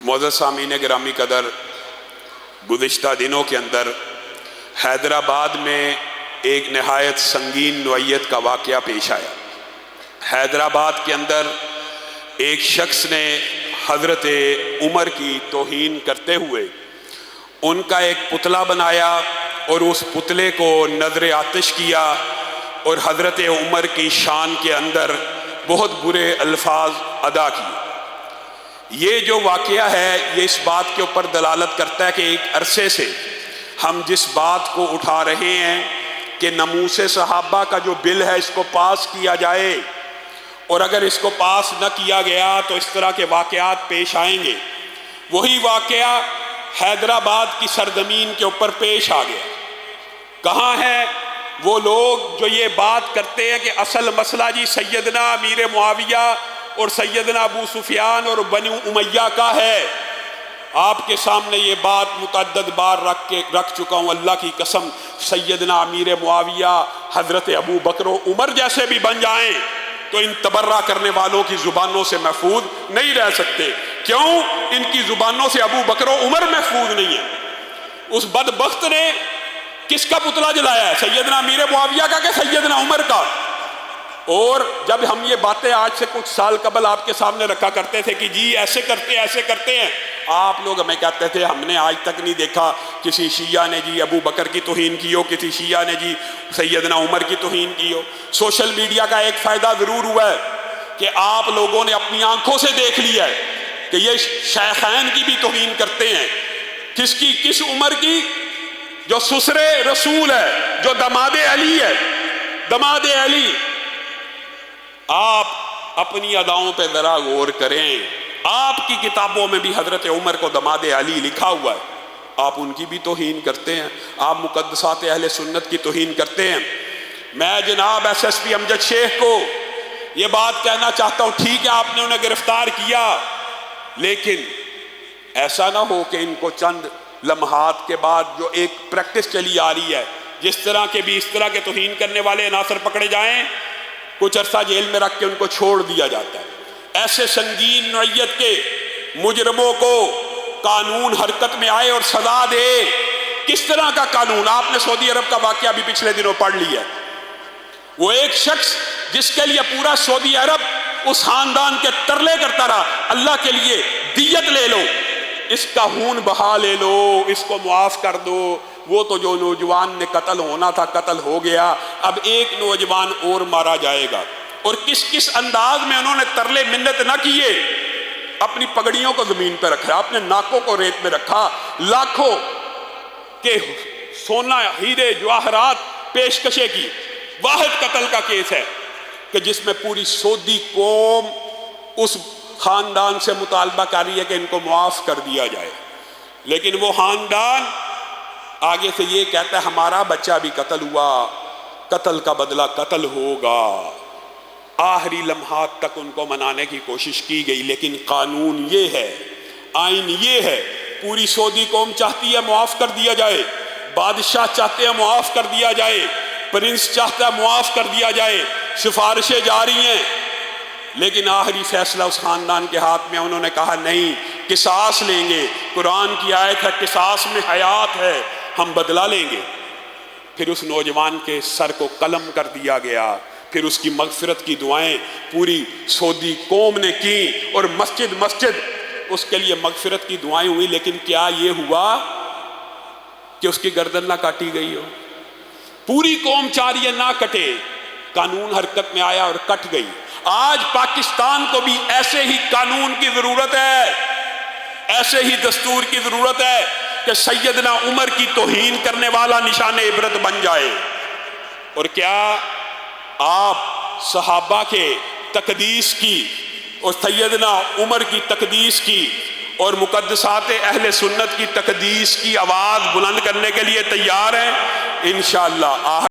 معزز سامعین گرامی قدر، گزشتہ دنوں کے اندر حیدرآباد میں ایک نہایت سنگین نوعیت کا واقعہ پیش آیا۔ حیدرآباد کے اندر ایک شخص نے حضرت عمر کی توہین کرتے ہوئے ان کا ایک پتلا بنایا اور اس پتلے کو نذر آتش کیا اور حضرت عمر کی شان کے اندر بہت برے الفاظ ادا کیے۔ یہ جو واقعہ ہے یہ اس بات کے اوپر دلالت کرتا ہے کہ ایک عرصے سے ہم جس بات کو اٹھا رہے ہیں کہ ناموس صحابہ کا جو بل ہے اس کو پاس کیا جائے، اور اگر اس کو پاس نہ کیا گیا تو اس طرح کے واقعات پیش آئیں گے۔ وہی واقعہ حیدرآباد کی سرزمین کے اوپر پیش آ گیا۔ کہاں ہے وہ لوگ جو یہ بات کرتے ہیں کہ اصل مسئلہ جی سیدنا امیر معاویہ اور سیدنا ابو سفیان اور بنی امیہ کا ہے؟ آپ کے سامنے یہ بات متعدد بار رکھ چکا ہوں، اللہ کی قسم سیدنا امیر معاویہ حضرت ابو بکر و عمر جیسے بھی بن جائیں تو ان تبرہ کرنے والوں کی زبانوں سے محفوظ نہیں رہ سکتے۔ کیوں؟ ان کی زبانوں سے ابو بکر و عمر محفوظ نہیں ہے۔ اس بدبخت نے کس کا پتلا جلایا ہے؟ سیدنا امیر معاویہ کا کہ سیدنا عمر کا؟ اور جب ہم یہ باتیں آج سے کچھ سال قبل آپ کے سامنے رکھا کرتے تھے کہ جی ایسے کرتے ہیں، آپ لوگ ہمیں کہتے تھے ہم نے آج تک نہیں دیکھا کسی شیعہ نے جی ابو بکر کی توہین کی ہو، کسی شیعہ نے جی سیدنا عمر کی توہین کی ہو۔ سوشل میڈیا کا ایک فائدہ ضرور ہوا ہے کہ آپ لوگوں نے اپنی آنکھوں سے دیکھ لیا ہے کہ یہ شیخین کی بھی توہین کرتے ہیں۔ کس کی؟ کس عمر کی؟ جو سسر رسول ہے، جو دماد علی ہے، دماد علی۔ آپ اپنی اداؤں پہ ذرا غور کریں۔ آپ کی کتابوں میں بھی حضرت عمر کو دماد علی لکھا ہوا ہے، آپ ان کی بھی توہین کرتے ہیں، آپ مقدسات اہل سنت کی توہین کرتے ہیں۔ میں جناب ایس ایس پی امجد شیخ کو یہ بات کہنا چاہتا ہوں، ٹھیک ہے آپ نے انہیں گرفتار کیا، لیکن ایسا نہ ہو کہ ان کو چند لمحات کے بعد جو ایک پریکٹس چلی آ رہی ہے جس طرح کے بھی اس طرح کے توہین کرنے والے عناصر پکڑے جائیں، کچھ عرصہ جیل میں رکھ کے ان کو چھوڑ دیا جاتا ہے۔ ایسے سنگین نوعیت کے مجرموں کو قانون حرکت میں آئے اور سزا دے۔ کس طرح کا قانون؟ آپ نے سعودی عرب کا واقعہ بھی پچھلے دنوں پڑھ لیا ہے۔ وہ ایک شخص جس کے لیے پورا سعودی عرب اس خاندان کے ترلے کرتا رہا، اللہ کے لیے دیت لے لو، اس کا خون بہا لے لو، اس کو معاف کر دو۔ وہ تو جو نوجوان نے قتل ہونا تھا قتل ہو گیا، اب ایک نوجوان اور مارا جائے گا۔ اور کس انداز میں انہوں نے ترلے منت نہ کیے، اپنی پگڑیوں کو زمین پہ رکھا، اپنے ناکوں کو ریت میں رکھا، لاکھوں کے سونا ہیرے جواہرات پیشکشیں کی۔ واحد قتل کا کیس ہے کہ جس میں پوری سعودی قوم اس خاندان سے مطالبہ کر رہی ہے کہ ان کو معاف کر دیا جائے، لیکن وہ خاندان آگے سے یہ کہتا ہے ہمارا بچہ بھی قتل ہوا، قتل کا بدلہ قتل ہوگا۔ آخری لمحات تک ان کو منانے کی کوشش کی گئی، لیکن قانون یہ ہے، آئین یہ ہے، پوری سعودی قوم چاہتی ہے معاف کر دیا جائے، بادشاہ چاہتے ہیں معاف کر دیا جائے، پرنس چاہتا ہے معاف کر دیا جائے، سفارشیں جاری ہیں، لیکن آخری فیصلہ اس خاندان کے ہاتھ میں۔ انہوں نے کہا نہیں، قصاص لیں گے، قرآن کی آیت ہے قصاص میں حیات ہے، ہم بدلہ لیں گے۔ پھر اس نوجوان کے سر کو قلم کر دیا گیا، پھر اس کی مغفرت کی دعائیں پوری سعودی قوم نے کی، اور مسجد مسجد اس کے لیے مغفرت کی دعائیں ہوئی، لیکن کیا یہ ہوا کہ اس کی گردن نہ کاٹی گئی ہو؟ پوری قوم چاہ رہی ہے نہ کٹے، قانون حرکت میں آیا اور کٹ گئی۔ آج پاکستان کو بھی ایسے ہی قانون کی ضرورت ہے، ایسے ہی دستور کی ضرورت ہے کہ سیدنا عمر کی توہین کرنے والا نشان عبرت بن جائے۔ اور کیا آپ صحابہ کے تقدیس کی اور سیدنا عمر کی تقدیس کی اور مقدسات اہل سنت کی تقدیس کی آواز بلند کرنے کے لیے تیار ہیں؟ انشاءاللہ